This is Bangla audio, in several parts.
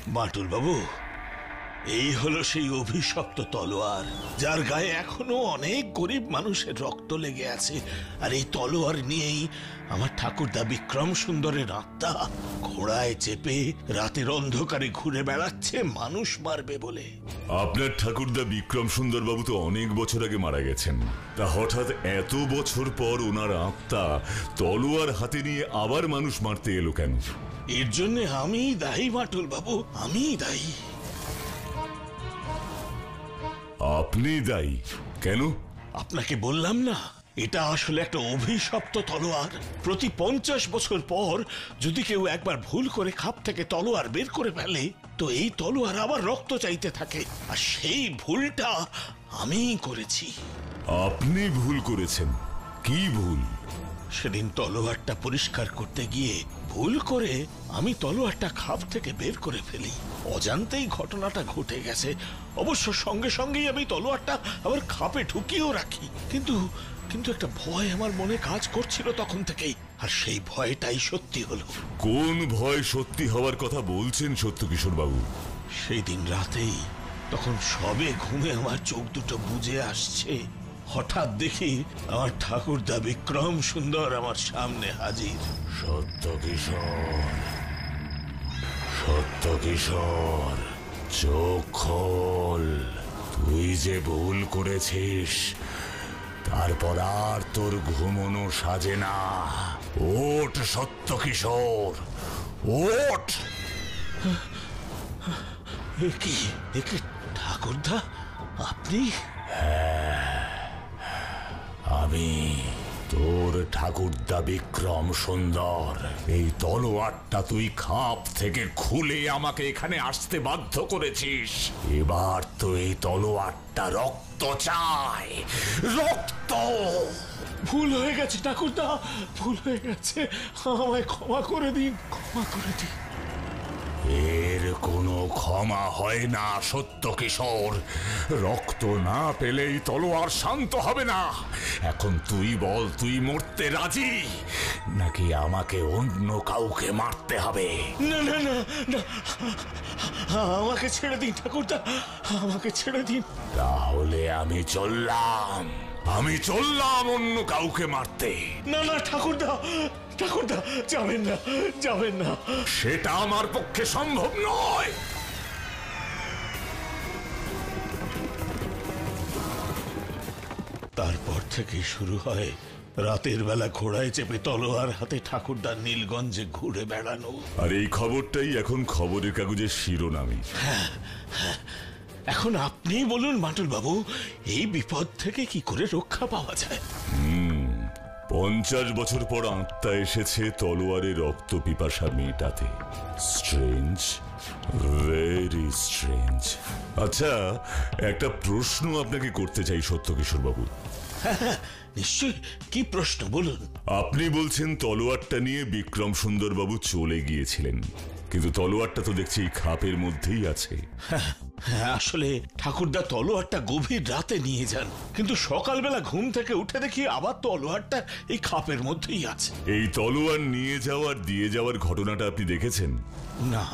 বাটুল বাবু, এই হলো সেই অভিশপ্ত তলোয়ার, যার গায়ে এখনো অনেক গরিব মানুষের রক্ত লেগে আছে। আর এই তলোয়ার নিয়েই আমার ঠাকুরদা বিক্রম সুন্দরের আত্মা ঘোড়ায় চেপে রাতের অন্ধকারে ঘুরে বেড়াচ্ছে মানুষ মারবে বলে। আপনার ঠাকুরদা বিক্রম সুন্দর বাবু তো অনেক বছর আগে মারা গেছেন, তা হঠাৎ এত বছর পর ওনার আত্মা তলোয়ার হাতে নিয়ে আবার মানুষ মারতে এলো কেন? এর জন্য আমিই দায়ী বাটুল বাবু, আমিই দায়ী। আপনি দায়ী? কেন? আপনাকে বললাম না, এটা আসলে একটা অভিশপ্ত তলোয়ার। প্রতি 50 বছর পর যদি কেউ একবার ভুল করে খাপ থেকে তলোয়ার বের করে ফেলে, তো এই তলোয়ার আবার রক্ত চাইতে থাকে। আর সেই ভুলটা আমিই করেছি। আপনি ভুল করেছেন? কি ভুল? সেদিন তলোয়ারটা পরিষ্কার করতে গিয়ে ভুল করে আমি তলোয়ারটা খাপ থেকে বের করে ফেলি। অজান্তেই ঘটনাটা ঘটে গেছে। অবশ্য সঙ্গে সঙ্গেই আমি তলোয়ারটা আবার খাপে ঢুকিয়েও রাখি। কিন্তু একটা ভয় আমার মনে কাজ করছিল তখন থেকেই, আর সেই ভয়টাই সত্যি হলো। কোন ভয় সত্যি হওয়ার কথা বলছেন সত্যকিশোর বাবু? সেই দিন রাতেই, তখন সবে ঘুমে আমার চোখ দুটো বুজে আসছে, হঠাৎ দেখি আমার ঠাকুরদা বিক্রম সুন্দর আমার সামনে হাজির। সত্যকিশোর, সত্যকিশোর, চোখ খোল। তুই যে ভুল করেছিস তারপর আর তোর ঘুমোনো সাজে না। ওঠ সত্যকিশোর, ওঠ। একি ঠাকুরদা, আপনি? আমি তোর ঠাকুরদা বিক্রম সুন্দর। এই তলোয়ারটা তুই খাপ থেকে খুলে আমাকে এখানে আসতে বাধ্য করেছিস। এবার তো এই তলোয়ারটা রক্ত চায়, রক্ত। ভুল হয়ে গেছে ঠাকুরদা, ভুল হয়ে গেছে, আমায় ক্ষমা করে দিন, ক্ষমা করে দিন। এর কোনো ক্ষমা হয় না সত্যকিশোর। রক্ত না পেলেই তলোয়ার শান্ত হবে না। এখন তুই বল, তুই মরতে রাজি নাকি আমাকে অন্য কাউকে মারতে হবে? না না না না, আমাকে ছেড়ে দিন ঠাকুরদা, আমাকে ছেড়ে দিন। তাহলে আমি চললাম অন্য কাউকে মারতে। না না ঠাকুরদা, ঠাকুরদা, যাবেন না, যাবেন না। সেটা আমার পক্ষে সম্ভব নয়। তারপর থেকে শুরু হয় রাতের বেলা ঘোড়ায় চেপে তলোয়ার হাতে ঠাকুরদার নীলগঞ্জে ঘুরে বেড়ানো। আর এই খবরটাই এখন খবরের কাগজের শিরোনামে। এখন আপনি বলুন বাটুল বাবু, এই বিপদ থেকে কি করে রক্ষা পাওয়া যায়? 50 বছর পর আত্মা এসেছে তলোয়ারের রক্ত পিপাসা মেটাতে। Strange, very strange. আচ্ছা, একটা প্রশ্ন আপনাকে করতে চাই সত্যকিশোর বাবু। হ্যাঁ, নিশ্চয়ই, কি প্রশ্ন বলুন। আপনি বলছেন তলোয়ারটা নিয়ে বিক্রম সুন্দর বাবু চলে গিয়েছিলেন, কিন্তু তলোয়ারটা তো দেখছি খাপের মধ্যেই আছে। হ্যাঁ, আসলে ঠাকুরদা তলোয়ারটা গভীর রাতে নিয়ে যান, কিন্তু সকালবেলা ঘুম থেকে উঠে দেখি আবার তলোয়ারটা এই খাপের মধ্যেই আছে। এই তলোয়ার নিয়ে যাওয়ার দিয়ে যাওয়ার ঘটনাটা আপনি দেখেছেন? না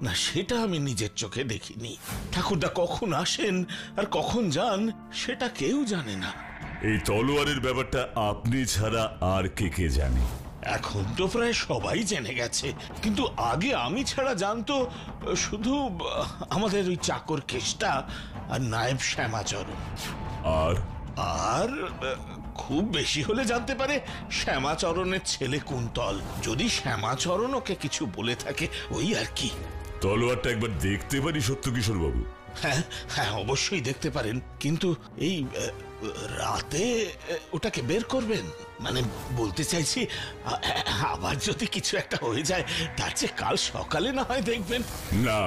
না, সেটা আমি নিজের চোখে দেখিনি। ঠাকুরদা কখন আসেন আর কখন যান সেটা কেউ জানে না। এই তলোয়ারের ব্যাপারটা আপনি ছাড়া আর কে জানে? এখন তো প্রায় সবাই জেনে গেছে, কিন্তু আগে আমি ছাড়া জানতো শুধু আমাদের ওই চাকর কেষ্টা আর নায়েব শ্যামাচরণ। আর খুব বেশি হলে জানতে পারে শ্যামাচরণের ছেলে কুন্তল, যদি শ্যামাচরণ ওকে কিছু বলে থাকে, ওই আর কি। তলোয়ারটা একবার দেখতে পারি সত্যকিশোর বাবু? হ্যাঁ হ্যাঁ, অবশ্যই দেখতে পারেন, কিন্তু এই রাতে ওটাকে বের করবেন? মানে বলতে চাইছি, আবার যদি কিছু একটা হয়ে যায়, তার চেয়ে কাল সকালে না হয় দেখবেন। না,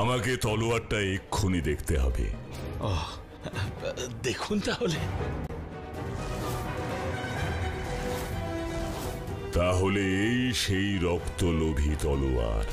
আমাকে তলোয়ারটা এক্ষুনি দেখতে হবে। দেখুন তাহলে। তাহলে এই সেই রক্তলোভী তলোয়ার।